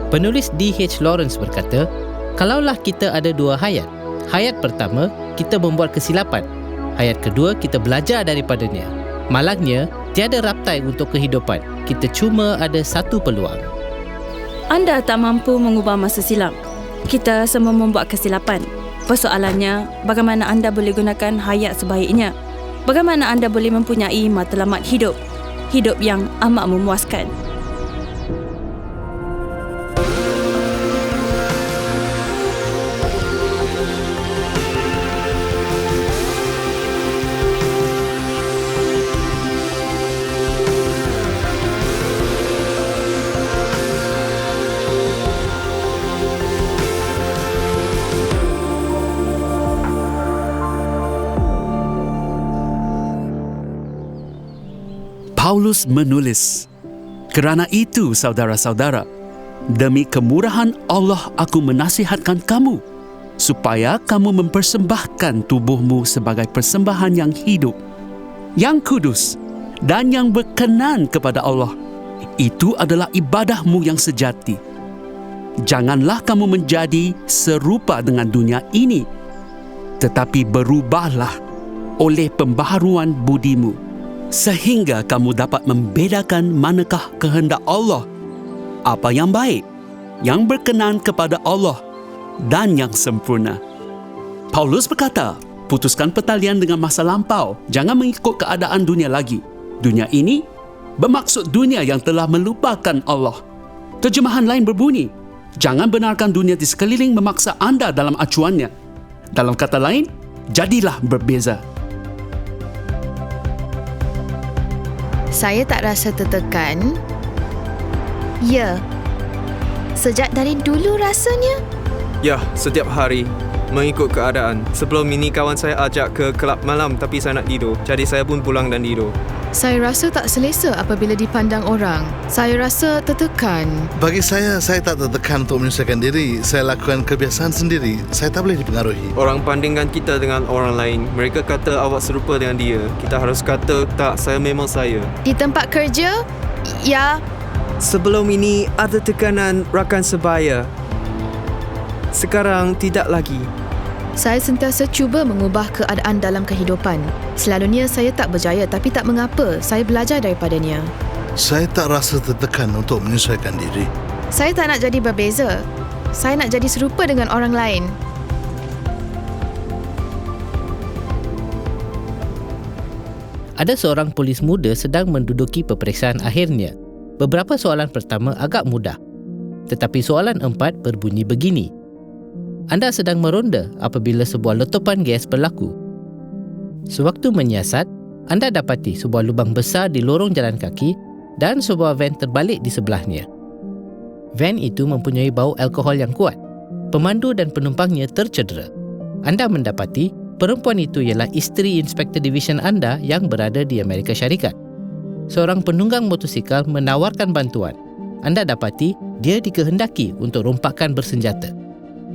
Penulis D.H. Lawrence berkata, kalaulah kita ada dua hayat. Hayat pertama, kita membuat kesilapan. Hayat kedua, kita belajar daripadanya. Malangnya, tiada raptai untuk kehidupan. Kita cuma ada satu peluang. Anda tak mampu mengubah masa silam. Kita semua membuat kesilapan. Persoalannya, bagaimana anda boleh gunakan hayat sebaiknya? Bagaimana anda boleh mempunyai matlamat hidup? Hidup yang amat memuaskan. Paulus menulis, "Kerana itu, saudara-saudara, demi kemurahan Allah aku menasihatkan kamu, supaya kamu mempersembahkan tubuhmu sebagai persembahan yang hidup, yang kudus, dan yang berkenan kepada Allah. Itu adalah ibadahmu yang sejati. Janganlah kamu menjadi serupa dengan dunia ini, tetapi berubahlah oleh pembaharuan budimu, sehingga kamu dapat membedakan manakah kehendak Allah, apa yang baik, yang berkenan kepada Allah dan yang sempurna." Paulus berkata, putuskan pertalian dengan masa lampau. Jangan mengikut keadaan dunia lagi. Dunia ini bermaksud dunia yang telah melupakan Allah. Terjemahan lain berbunyi, jangan benarkan dunia di sekeliling memaksa anda dalam acuannya. Dalam kata lain, jadilah berbeza. Saya tak rasa tertekan. Ya. Sejak dari dulu rasanya. Ya, setiap hari mengikut keadaan. Sebelum ini kawan saya ajak ke kelab malam tapi saya nak tidur. Jadi saya pun pulang dan tidur. Saya rasa tak selesa apabila dipandang orang. Saya rasa tertekan. Bagi saya tak tertekan untuk menyelesaikan diri. Saya lakukan kebiasaan sendiri. Saya tak boleh dipengaruhi. Orang bandingkan kita dengan orang lain. Mereka kata awak serupa dengan dia. Kita harus kata, tak, saya memang saya. Di tempat kerja, ya. Sebelum ini ada tekanan rakan sebaya. Sekarang tidak lagi. Saya sentiasa cuba mengubah keadaan dalam kehidupan. Selalunya saya tak berjaya, tapi tak mengapa. Saya belajar daripadanya. Saya tak rasa tertekan untuk menyesuaikan diri. Saya tak nak jadi berbeza. Saya nak jadi serupa dengan orang lain. Ada seorang polis muda sedang menduduki peperiksaan akhirnya. Beberapa soalan pertama agak mudah. Tetapi soalan 4 berbunyi begini. Anda sedang meronda apabila sebuah letupan gas berlaku. Sewaktu menyiasat, anda dapati sebuah lubang besar di lorong jalan kaki dan sebuah van terbalik di sebelahnya. Van itu mempunyai bau alkohol yang kuat. Pemandu dan penumpangnya tercedera. Anda mendapati perempuan itu ialah isteri Inspektor Division anda yang berada di Amerika Syarikat. Seorang penunggang motosikal menawarkan bantuan. Anda dapati dia dikehendaki untuk rompakan bersenjata.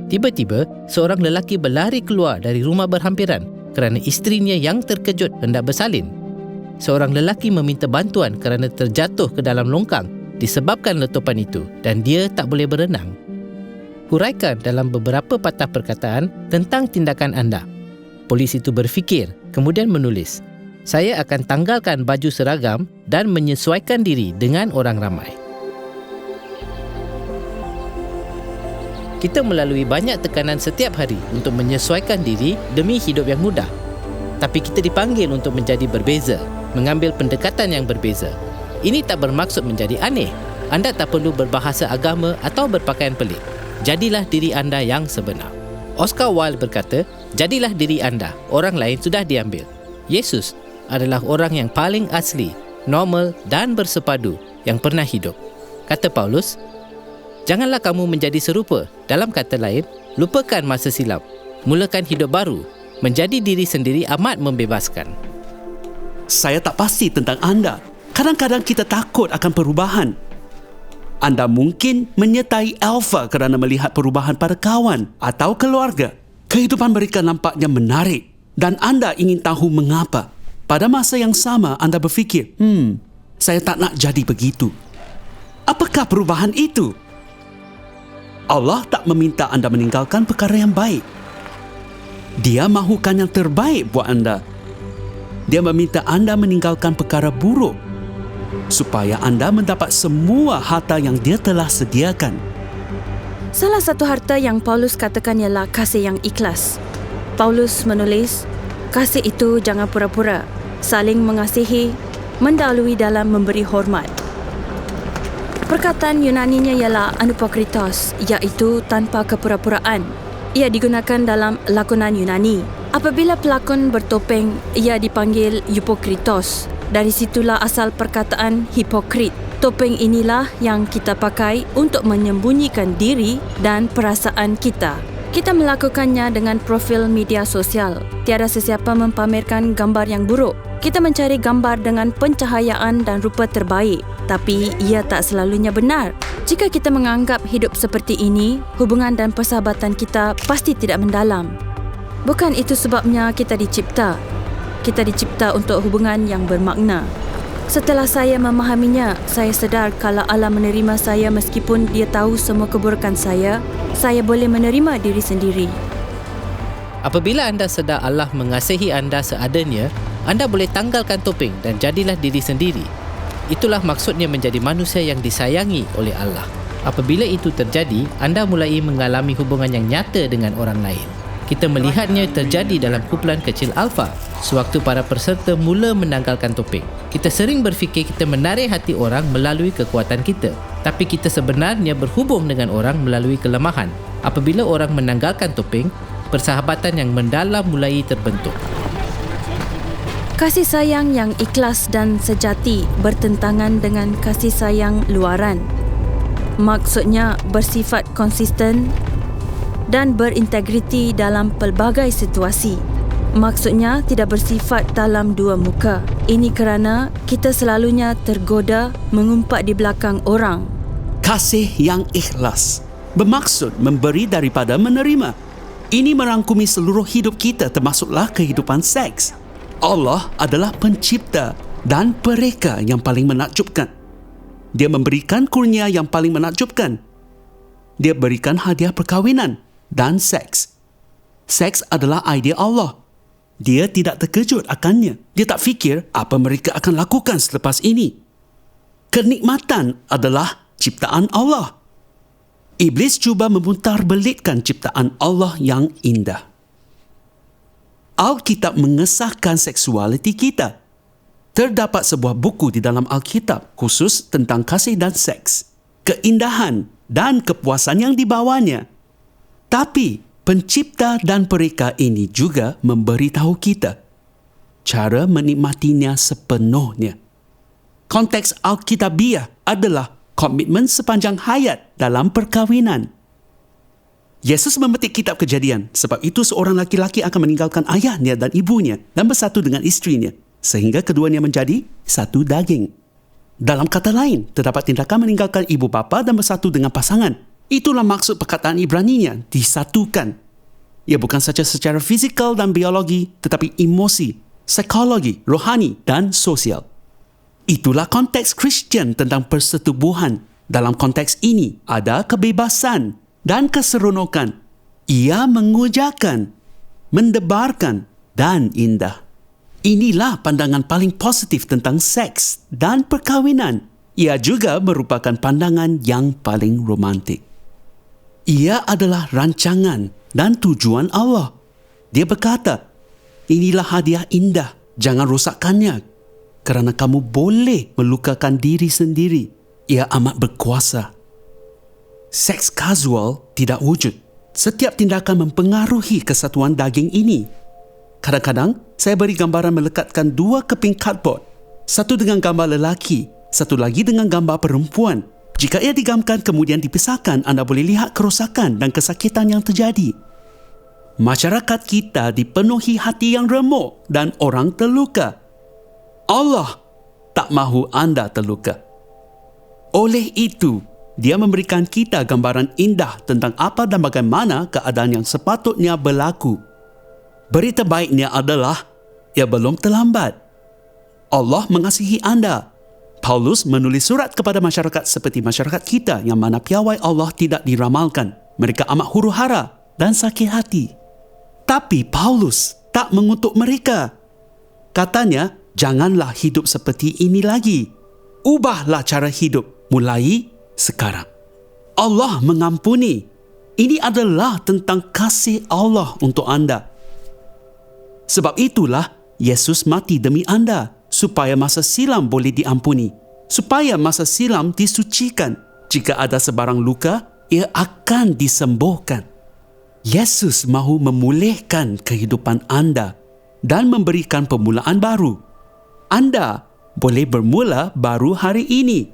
Tiba-tiba, seorang lelaki berlari keluar dari rumah berhampiran kerana isterinya yang terkejut hendak bersalin. Seorang lelaki meminta bantuan kerana terjatuh ke dalam longkang disebabkan letupan itu dan dia tak boleh berenang. Huraikan dalam beberapa patah perkataan tentang tindakan anda. Polis itu berfikir, kemudian menulis, "Saya akan tanggalkan baju seragam dan menyesuaikan diri dengan orang ramai." Kita melalui banyak tekanan setiap hari untuk menyesuaikan diri demi hidup yang mudah. Tapi kita dipanggil untuk menjadi berbeza, mengambil pendekatan yang berbeza. Ini tak bermaksud menjadi aneh. Anda tak perlu berbahasa agama atau berpakaian pelik. Jadilah diri anda yang sebenar. Oscar Wilde berkata, jadilah diri anda, orang lain sudah diambil. Yesus adalah orang yang paling asli, normal dan bersepadu yang pernah hidup. Kata Paulus, janganlah kamu menjadi serupa. Dalam kata lain, lupakan masa silam. Mulakan hidup baru. Menjadi diri sendiri amat membebaskan. Saya tak pasti tentang anda. Kadang-kadang kita takut akan perubahan. Anda mungkin menyertai alfa kerana melihat perubahan pada kawan atau keluarga. Kehidupan mereka nampaknya menarik dan anda ingin tahu mengapa. Pada masa yang sama anda berfikir, saya tak nak jadi begitu. Apakah perubahan itu? Allah tak meminta anda meninggalkan perkara yang baik. Dia mahukan yang terbaik buat anda. Dia meminta anda meninggalkan perkara buruk supaya anda mendapat semua harta yang dia telah sediakan. Salah satu harta yang Paulus katakan ialah kasih yang ikhlas. Paulus menulis, kasih itu jangan pura-pura, saling mengasihi, mendahului dalam memberi hormat. Perkataan Yunaninya ialah anupokritos, iaitu tanpa kepura-puraan. Ia digunakan dalam lakonan Yunani. Apabila pelakon bertopeng, ia dipanggil eupokritos. Dari situlah asal perkataan hipokrit. Topeng inilah yang kita pakai untuk menyembunyikan diri dan perasaan kita. Kita melakukannya dengan profil media sosial. Tiada sesiapa mempamerkan gambar yang buruk. Kita mencari gambar dengan pencahayaan dan rupa terbaik. Tapi ia tak selalunya benar. Jika kita menganggap hidup seperti ini, hubungan dan persahabatan kita pasti tidak mendalam. Bukan itu sebabnya kita dicipta. Kita dicipta untuk hubungan yang bermakna. Setelah saya memahaminya, saya sedar kalau Allah menerima saya meskipun dia tahu semua keburukan saya boleh menerima diri sendiri. Apabila anda sedar Allah mengasihi anda seadanya, anda boleh tanggalkan topeng dan jadilah diri sendiri. Itulah maksudnya menjadi manusia yang disayangi oleh Allah. Apabila itu terjadi, anda mulai mengalami hubungan yang nyata dengan orang lain. Kita melihatnya terjadi dalam kumpulan kecil Alpha, sewaktu para peserta mula menanggalkan topeng. Kita sering berfikir kita menarik hati orang melalui kekuatan kita, tapi kita sebenarnya berhubung dengan orang melalui kelemahan. Apabila orang menanggalkan topeng, persahabatan yang mendalam mulai terbentuk. Kasih sayang yang ikhlas dan sejati bertentangan dengan kasih sayang luaran. Maksudnya bersifat konsisten dan berintegriti dalam pelbagai situasi. Maksudnya tidak bersifat dalam dua muka. Ini kerana kita selalunya tergoda mengumpat di belakang orang. Kasih yang ikhlas bermaksud memberi daripada menerima. Ini merangkumi seluruh hidup kita, termasuklah kehidupan seks. Allah adalah pencipta dan pereka yang paling menakjubkan. Dia memberikan kurnia yang paling menakjubkan. Dia berikan hadiah perkahwinan dan seks. Seks adalah idea Allah. Dia tidak terkejut akannya. Dia tak fikir apa mereka akan lakukan selepas ini. Kenikmatan adalah ciptaan Allah. Iblis cuba memutarbelitkan ciptaan Allah yang indah. Alkitab mengesahkan seksualiti kita. Terdapat sebuah buku di dalam Alkitab khusus tentang kasih dan seks, keindahan dan kepuasan yang dibawanya. Tapi pencipta dan pereka ini juga memberitahu kita cara menikmatinya sepenuhnya. Konteks Alkitabiah adalah komitmen sepanjang hayat dalam perkahwinan. Yesus memetik kitab Kejadian, sebab itu seorang laki-laki akan meninggalkan ayahnya dan ibunya dan bersatu dengan isterinya, sehingga keduanya menjadi satu daging. Dalam kata lain, terdapat tindakan meninggalkan ibu bapa dan bersatu dengan pasangan. Itulah maksud perkataan Ibraninya, disatukan. Ia bukan saja secara fizikal dan biologi, tetapi emosi, psikologi, rohani dan sosial. Itulah konteks Kristian tentang persetubuhan. Dalam konteks ini, ada kebebasan dan keseronokan. Ia mengujakan, mendebarkan dan indah. Inilah pandangan paling positif tentang seks dan perkahwinan. Ia juga merupakan pandangan yang paling romantik. Ia adalah rancangan dan tujuan Allah. Dia berkata, inilah hadiah indah, jangan rosakkannya, kerana kamu boleh melukakan diri sendiri. Ia amat berkuasa. Seks kasual tidak wujud. Setiap tindakan mempengaruhi kesatuan daging ini. Kadang-kadang, saya beri gambaran melekatkan dua keping cardboard. Satu dengan gambar lelaki, satu lagi dengan gambar perempuan. Jika ia digamkan kemudian dipisahkan, anda boleh lihat kerosakan dan kesakitan yang terjadi. Masyarakat kita dipenuhi hati yang remuk dan orang terluka. Allah tak mahu anda terluka. Oleh itu, Dia memberikan kita gambaran indah tentang apa dan bagaimana keadaan yang sepatutnya berlaku. Berita baiknya adalah, ia belum terlambat. Allah mengasihi anda. Paulus menulis surat kepada masyarakat seperti masyarakat kita yang mana piawai Allah tidak diramalkan. Mereka amat huru-hara dan sakit hati. Tapi Paulus tak mengutuk mereka. Katanya, janganlah hidup seperti ini lagi. Ubahlah cara hidup mulai sekarang. Allah mengampuni. Ini adalah tentang kasih Allah untuk anda. Sebab itulah Yesus mati demi anda, supaya masa silam boleh diampuni, supaya masa silam disucikan. Jika ada sebarang luka, ia akan disembuhkan. Yesus mahu memulihkan kehidupan anda dan memberikan permulaan baru. Anda boleh bermula baru hari ini.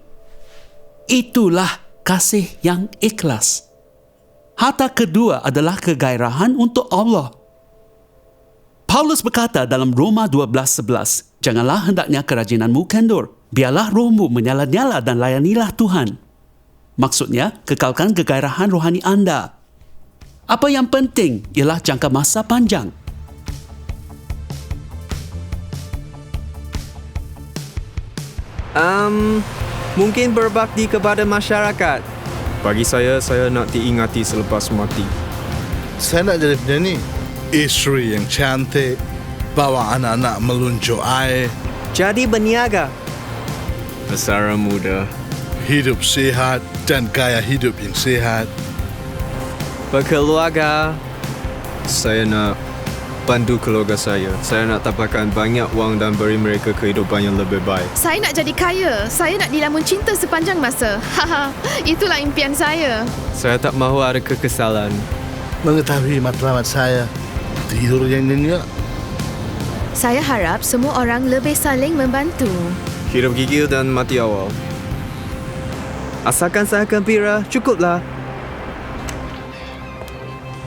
Itulah kasih yang ikhlas. Harta kedua adalah kegairahan untuk Allah. Paulus berkata dalam Roma 12:11, janganlah hendaknya kerajinanmu kendur. Biarlah rohmu menyala-nyala dan layanilah Tuhan. Maksudnya, kekalkan kegairahan rohani anda. Apa yang penting ialah jangka masa panjang. Mungkin berbakti kepada masyarakat. Bagi saya nak diingati selepas mati. Saya nak jadi penyanyi. Isteri yang cantik, bawa anak-anak meluncur air, Jadi berniaga. Bersara muda. hidup sihat dan gaya hidup yang sihat. Berkeluarga. Saya nak bantu keluarga saya. Saya nak dapatkan banyak wang dan beri mereka kehidupan yang lebih baik. Saya nak jadi kaya. Saya nak dilamun cinta sepanjang masa. Haha, itulah impian saya. Saya tak mahu ada kekesalan. Mengetahui matlamat saya, tidur yang nyenyak. Saya harap semua orang lebih saling membantu. Hidup gigil dan mati awal. Asalkan saya gembira, cukuplah.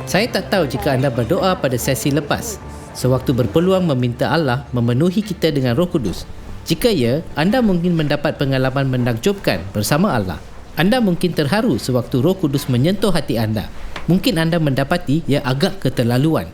Saya tak tahu jika anda berdoa pada sesi lepas, sewaktu berpeluang meminta Allah memenuhi kita dengan Roh Kudus. Jika ya, anda mungkin mendapat pengalaman menakjubkan bersama Allah. Anda mungkin terharu sewaktu Roh Kudus menyentuh hati anda. Mungkin anda mendapati ia agak keterlaluan.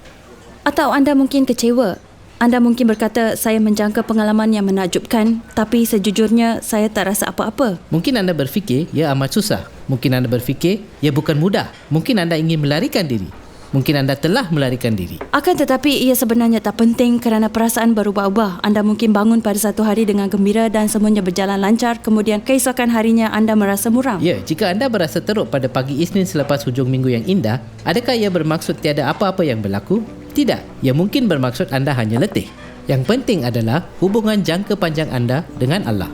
Atau anda mungkin kecewa. Anda mungkin berkata, saya menjangka pengalaman yang menakjubkan, tapi sejujurnya saya tak rasa apa-apa. Mungkin anda berfikir ia amat susah. Mungkin anda berfikir ia bukan mudah. Mungkin anda ingin melarikan diri. Mungkin anda telah melarikan diri. Akan tetapi ia sebenarnya tak penting kerana perasaan berubah-ubah. Anda mungkin bangun pada satu hari dengan gembira dan semuanya berjalan lancar. Kemudian keesokan harinya anda merasa muram. Ya, jika anda berasa teruk pada pagi Isnin selepas hujung minggu yang indah, adakah ia bermaksud tiada apa-apa yang berlaku? Tidak, ia mungkin bermaksud anda hanya letih. Yang penting adalah hubungan jangka panjang anda dengan Allah.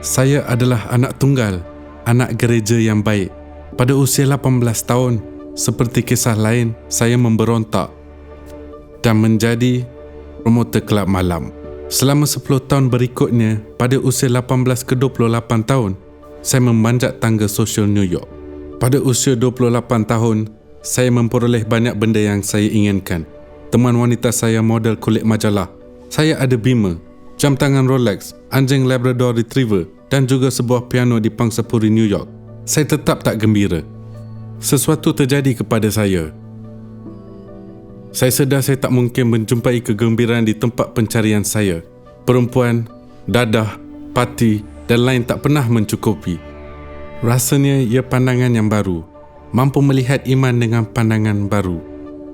Saya adalah anak tunggal, anak gereja yang baik. Pada usia 18 tahun, seperti kisah lain, saya memberontak dan menjadi promoter kelab malam. Selama 10 tahun berikutnya, pada usia 18 ke 28 tahun, saya memanjat tangga sosial New York. Pada usia 28 tahun, saya memperoleh banyak benda yang saya inginkan. Teman wanita saya model kulit majalah. Saya ada bima, jam tangan Rolex, anjing Labrador Retriever dan juga sebuah piano di Pangsapuri, New York. Saya tetap tak gembira. Sesuatu terjadi kepada saya. Saya sedar saya tak mungkin menjumpai kegembiraan di tempat pencarian saya. Perempuan, dadah, parti dan lain tak pernah mencukupi. Rasanya ia pandangan yang baru, mampu melihat iman dengan pandangan baru.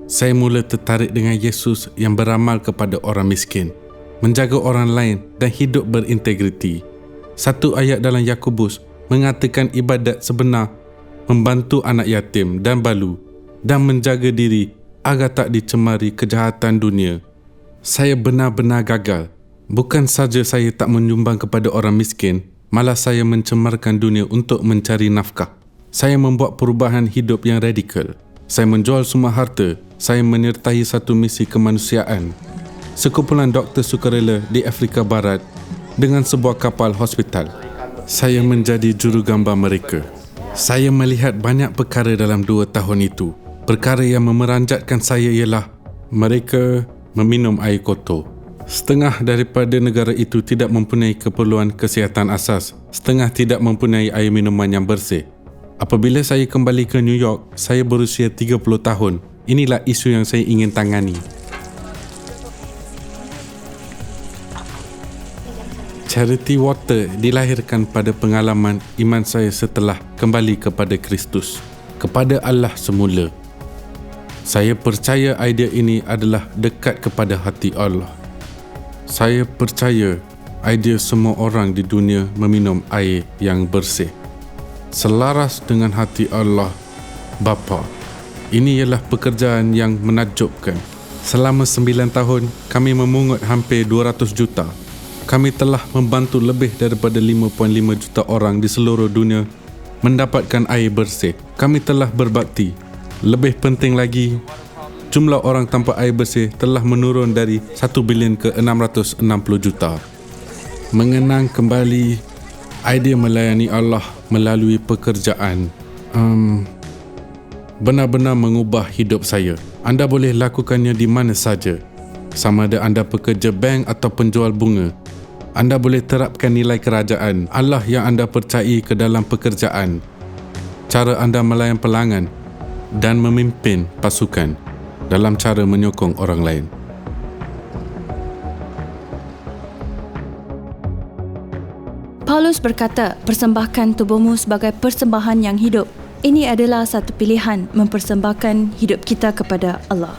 Saya mula tertarik dengan Yesus yang beramal kepada orang miskin, menjaga orang lain dan hidup berintegriti. Satu ayat dalam Yakobus mengatakan ibadat sebenar membantu anak yatim dan balu dan menjaga diri agar tak dicemari kejahatan dunia. Saya benar-benar gagal. Bukan saja saya tak menyumbang kepada orang miskin, malah saya mencemarkan dunia untuk mencari nafkah. Saya membuat perubahan hidup yang radikal. Saya menjual semua harta. Saya menyertai satu misi kemanusiaan. Sekumpulan doktor sukarela di Afrika Barat dengan sebuah kapal hospital. Saya menjadi jurugambar mereka. Saya melihat banyak perkara dalam 2 tahun itu. Perkara yang memeranjatkan saya ialah mereka meminum air kotor. Setengah daripada negara itu tidak mempunyai keperluan kesihatan asas. Setengah tidak mempunyai air minuman yang bersih. Apabila saya kembali ke New York, saya berusia 30 tahun. Inilah isu yang saya ingin tangani. Charity Water dilahirkan pada pengalaman iman saya setelah kembali kepada Kristus, kepada Allah semula. Saya percaya idea ini adalah dekat kepada hati Allah. Saya percaya idea semua orang di dunia meminum air yang bersih, selaras dengan hati Allah Bapa. Ini ialah pekerjaan yang menakjubkan. Selama 9 tahun, kami memungut hampir 200 juta. Kami telah membantu lebih daripada 5.5 juta orang di seluruh dunia mendapatkan air bersih. Kami telah berbakti. Lebih penting lagi, jumlah orang tanpa air bersih telah menurun dari 1 bilion ke 660 juta. Mengenang kembali idea melayani Allah melalui pekerjaan benar-benar mengubah hidup saya. Anda boleh lakukannya di mana saja. Sama ada anda pekerja bank atau penjual bunga. Anda boleh terapkan nilai kerajaan Allah yang anda percayai ke dalam pekerjaan, cara anda melayan pelanggan dan memimpin pasukan dalam cara menyokong orang lain. Paulus berkata, persembahkan tubuhmu sebagai persembahan yang hidup. Ini adalah satu pilihan mempersembahkan hidup kita kepada Allah.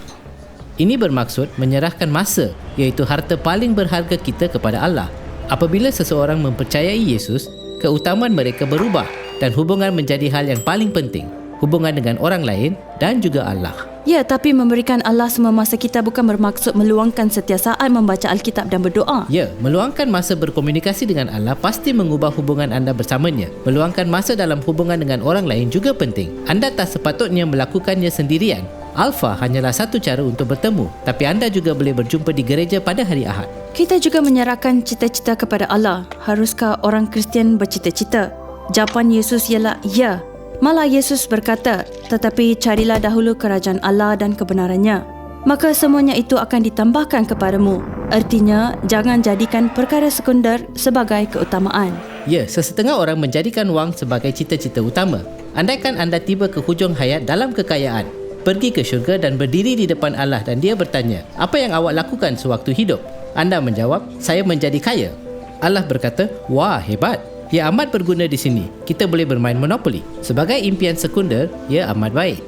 Ini bermaksud menyerahkan masa, iaitu harta paling berharga kita kepada Allah. Apabila seseorang mempercayai Yesus, keutamaan mereka berubah dan hubungan menjadi hal yang paling penting. Hubungan dengan orang lain dan juga Allah. Ya, tapi memberikan Allah semua masa kita bukan bermaksud meluangkan setiap saat membaca Alkitab dan berdoa. Ya, meluangkan masa berkomunikasi dengan Allah pasti mengubah hubungan anda bersamanya. Meluangkan masa dalam hubungan dengan orang lain juga penting. Anda tak sepatutnya melakukannya sendirian. Alfa hanyalah satu cara untuk bertemu, tapi anda juga boleh berjumpa di gereja pada hari Ahad. Kita juga menyerahkan cita-cita kepada Allah. Haruskah orang Kristian bercita-cita? Jawapan Yesus ialah ya. Malah Yesus berkata, tetapi carilah dahulu kerajaan Allah dan kebenarannya, maka semuanya itu akan ditambahkan kepadamu. Artinya, jangan jadikan perkara sekunder sebagai keutamaan. Ya, sesetengah orang menjadikan wang sebagai cita-cita utama. Andaikan anda tiba ke hujung hayat dalam kekayaan, pergi ke syurga dan berdiri di depan Allah dan dia bertanya, apa yang awak lakukan sewaktu hidup? Anda menjawab, saya menjadi kaya. Allah berkata, wah hebat. Ia amat berguna di sini. Kita boleh bermain monopoli. Sebagai impian sekunder, ia amat baik.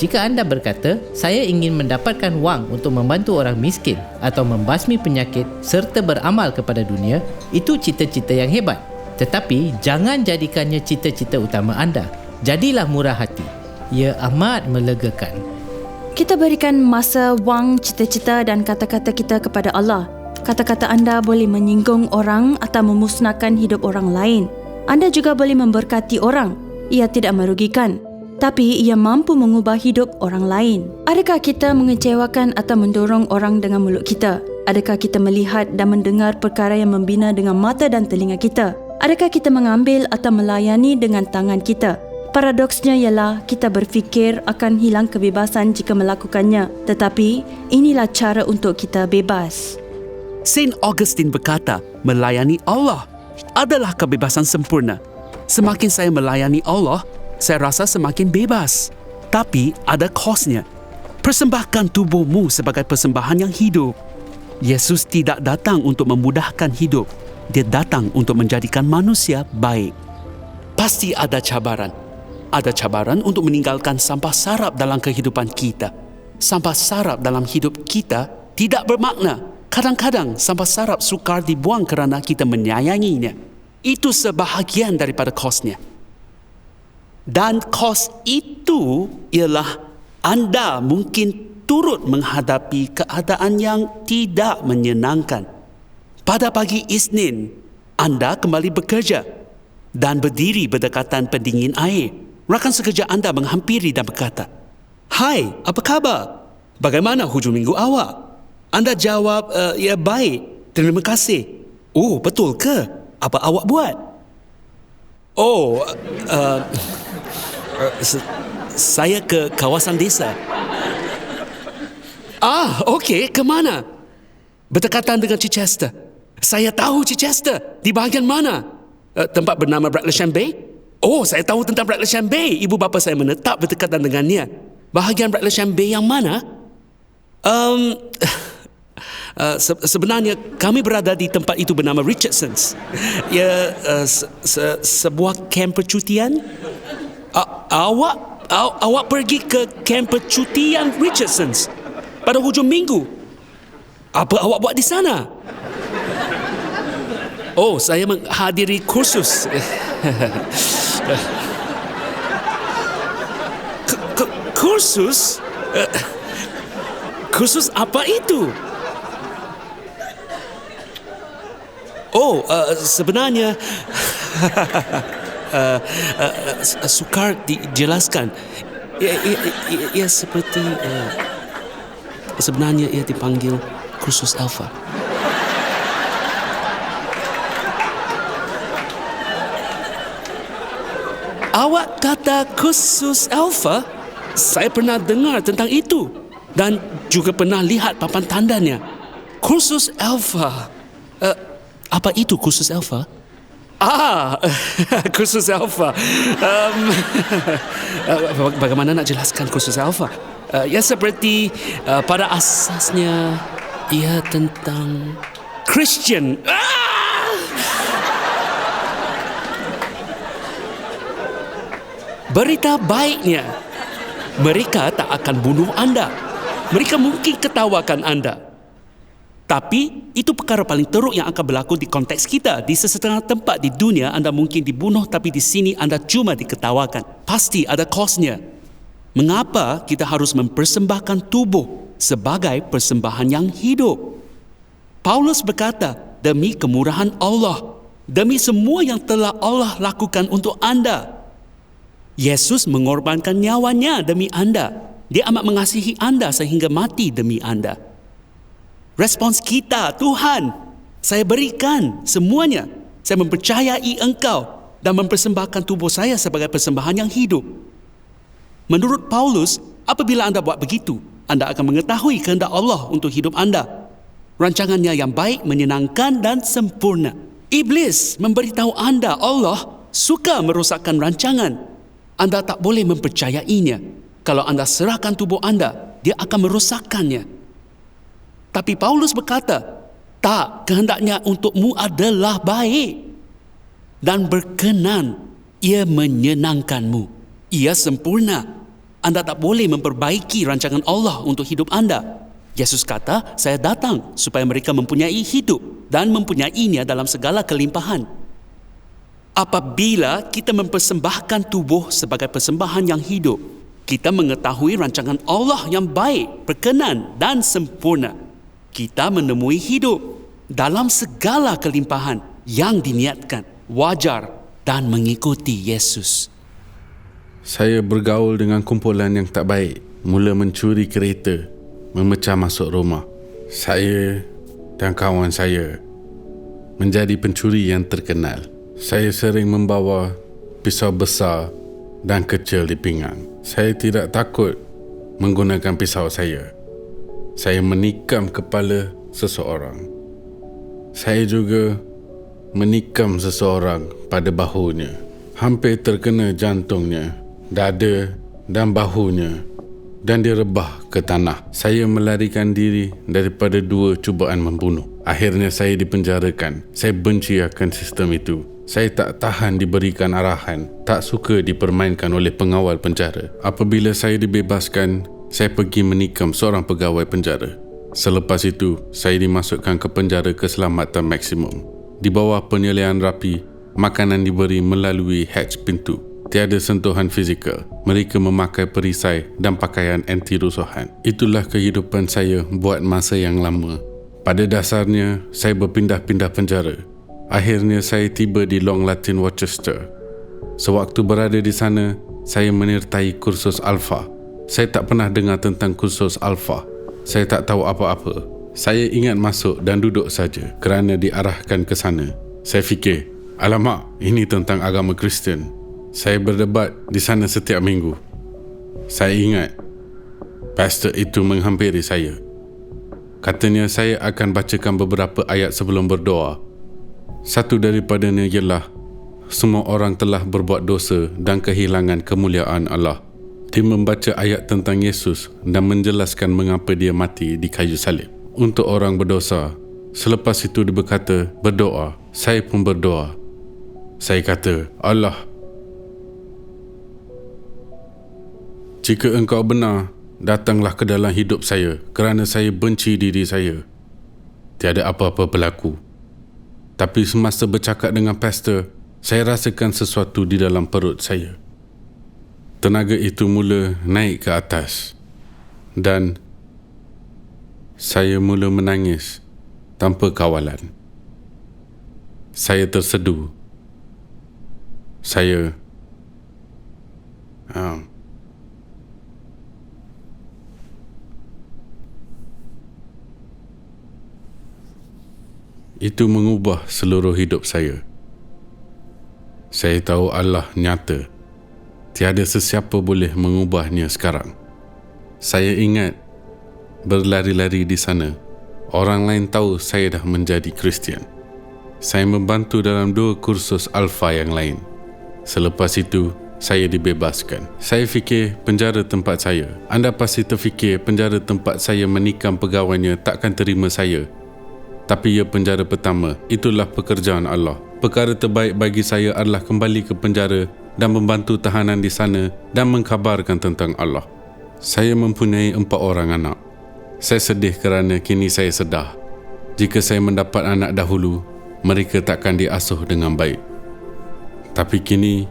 Jika anda berkata, saya ingin mendapatkan wang untuk membantu orang miskin atau membasmi penyakit serta beramal kepada dunia, itu cita-cita yang hebat. Tetapi, jangan jadikannya cita-cita utama anda. Jadilah murah hati. Ia amat melegakan. Kita berikan masa, wang, cita-cita dan kata-kata kita kepada Allah. Kata-kata anda boleh menyinggung orang atau memusnahkan hidup orang lain. Anda juga boleh memberkati orang. Ia tidak merugikan, tapi ia mampu mengubah hidup orang lain. Adakah kita mengecewakan atau mendorong orang dengan mulut kita? Adakah kita melihat dan mendengar perkara yang membina dengan mata dan telinga kita? Adakah kita mengambil atau melayani dengan tangan kita? Paradoksnya ialah kita berfikir akan hilang kebebasan jika melakukannya. Tetapi inilah cara untuk kita bebas. Saint Augustine berkata, melayani Allah adalah kebebasan sempurna. Semakin saya melayani Allah, saya rasa semakin bebas. Tapi ada kosnya. Persembahkan tubuhmu sebagai persembahan yang hidup. Yesus tidak datang untuk memudahkan hidup. Dia datang untuk menjadikan manusia baik. Pasti ada cabaran. Ada cabaran untuk meninggalkan sampah sarap dalam kehidupan kita. Sampah sarap dalam hidup kita tidak bermakna. Kadang-kadang sampah sarap sukar dibuang kerana kita menyayanginya. Itu sebahagian daripada kosnya. Dan kos itu ialah anda mungkin turut menghadapi keadaan yang tidak menyenangkan. Pada pagi Isnin, anda kembali bekerja dan berdiri berdekatan pendingin air. Rakan sekerja anda menghampiri dan berkata, "Hai, apa khabar? Bagaimana hujung minggu awak?" Anda jawab, "Ya baik, terima kasih." "Oh, betul ke? Apa awak buat?" "Oh, saya ke kawasan desa." "Ah, okey, ke mana?" "Berdekatan dengan Chichester." "Saya tahu Chichester. Di bahagian mana?" "Tempat bernama Bradlesham Bay." "Oh, saya tahu tentang Bradlesham Bay. Ibu bapa saya menetap berdekatan dengannya." "Bahagian Bradlesham Bay yang mana?" Sebenarnya kami berada di tempat itu bernama Richardson's. Ya, sebuah kamp percutian. Awak pergi ke kamp percutian Richardson's pada hujung minggu. Apa awak buat di sana? Oh, saya menghadiri kursus. Kursus? Kursus apa itu? Oh, sebenarnya sukar dijelaskan. Ia seperti sebenarnya ia dipanggil kursus Alpha. Awak kata kursus Alpha? Saya pernah dengar tentang itu dan juga pernah lihat papan tandanya. Kursus Alpha. Apa itu kursus Alpha? Kursus Alpha. Bagaimana nak jelaskan kursus Alpha? Ya seperti pada asasnya ia tentang Christian. Berita baiknya, mereka tak akan bunuh anda. Mereka mungkin ketawakan anda. Tapi itu perkara paling teruk yang akan berlaku di konteks kita. Di sesetengah tempat di dunia anda mungkin dibunuh, tapi di sini anda cuma diketawakan. Pasti ada kosnya. Mengapa kita harus mempersembahkan tubuh sebagai persembahan yang hidup? Paulus berkata, demi kemurahan Allah, demi semua yang telah Allah lakukan untuk anda. Yesus mengorbankan nyawanya demi anda. Dia amat mengasihi anda sehingga mati demi anda. Respons kita, Tuhan, saya berikan semuanya. Saya mempercayai engkau dan mempersembahkan tubuh saya sebagai persembahan yang hidup. Menurut Paulus, apabila anda buat begitu, anda akan mengetahui kehendak Allah untuk hidup anda. Rancangannya yang baik, menyenangkan dan sempurna. Iblis memberitahu anda Allah suka merosakkan rancangan. Anda tak boleh mempercayainya. Kalau anda serahkan tubuh anda, dia akan merosakkannya. Tapi Paulus berkata, tak, kehendaknya untukmu adalah baik dan berkenan. Ia menyenangkanmu. Ia sempurna. Anda tak boleh memperbaiki rancangan Allah untuk hidup anda. Yesus kata, saya datang supaya mereka mempunyai hidup dan mempunyainya dalam segala kelimpahan. Apabila kita mempersembahkan tubuh sebagai persembahan yang hidup, kita mengetahui rancangan Allah yang baik, berkenan dan sempurna. Kita menemui hidup dalam segala kelimpahan yang diniatkan, wajar dan mengikuti Yesus. Saya bergaul dengan kumpulan yang tak baik, mula mencuri kereta, memecah masuk rumah. Saya dan kawan saya menjadi pencuri yang terkenal. Saya sering membawa pisau besar dan kecil di pinggang. Saya tidak takut menggunakan pisau saya. Saya menikam kepala seseorang. Saya juga menikam seseorang pada bahunya. Hampir terkena jantungnya, dada dan bahunya dan direbah ke tanah. Saya melarikan diri daripada 2 cubaan membunuh. Akhirnya saya dipenjarakan. Saya benci akan sistem itu. Saya tak tahan diberikan arahan, tak suka dipermainkan oleh pengawal penjara. Apabila saya dibebaskan, saya pergi menikam seorang pegawai penjara. Selepas itu, saya dimasukkan ke penjara keselamatan maksimum. Di bawah penilaian rapi, makanan diberi melalui hatch pintu. Tiada sentuhan fizikal. Mereka memakai perisai dan pakaian anti-rusuhan. Itulah kehidupan saya buat masa yang lama. Pada dasarnya, saya berpindah-pindah penjara. Akhirnya saya tiba di Long Latin, Worcester. Sewaktu berada di sana, saya menyertai kursus Alpha. Saya tak pernah dengar tentang kursus Alpha. Saya tak tahu apa-apa. Saya ingat masuk dan duduk saja kerana diarahkan ke sana. Saya fikir, alamak, ini tentang agama Kristian. Saya berdebat di sana setiap minggu. Saya ingat, pastor itu menghampiri saya. Katanya saya akan bacakan beberapa ayat sebelum berdoa. Satu daripadanya ialah, semua orang telah berbuat dosa dan kehilangan kemuliaan Allah. Dia membaca ayat tentang Yesus dan menjelaskan mengapa dia mati di kayu salib. untuk orang berdosa. Selepas itu dia berkata, berdoa. Saya pun berdoa. Saya kata, Allah, jika engkau benar, datanglah ke dalam hidup saya kerana saya benci diri saya. Tiada apa-apa berlaku. Tapi semasa bercakap dengan pastor, saya rasakan sesuatu di dalam perut saya. Tenaga itu mula naik ke atas dan saya mula menangis tanpa kawalan. Saya tersedu. Saya itu mengubah seluruh hidup saya. Saya tahu Allah nyata. Tiada sesiapa boleh mengubahnya sekarang. Saya ingat berlari-lari di sana. Orang lain tahu saya dah menjadi Kristian. Saya membantu dalam 2 kursus Alpha yang lain. Selepas itu, saya dibebaskan. Saya fikir penjara tempat saya. Anda pasti terfikir penjara tempat saya menikam pegawainya takkan terima saya. Tapi ia penjara pertama. Itulah pekerjaan Allah. Perkara terbaik bagi saya adalah kembali ke penjara dan membantu tahanan di sana dan mengkhabarkan tentang Allah. Saya mempunyai 4 orang anak. Saya sedih kerana kini saya sedar. Jika saya mendapat anak dahulu, mereka takkan diasuh dengan baik. Tapi kini,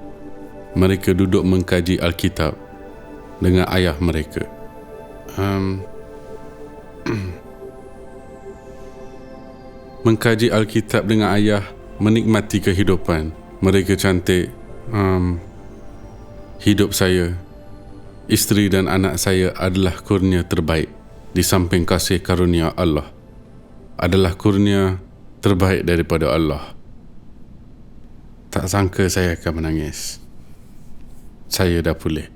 mereka duduk mengkaji Alkitab dengan ayah mereka. Mengkaji Alkitab dengan ayah, menikmati kehidupan. Mereka cantik. Hidup saya, isteri dan anak saya adalah kurnia terbaik. Di samping kasih karunia Allah, adalah kurnia terbaik daripada Allah. Tak sangka saya akan menangis. Saya dah pulih.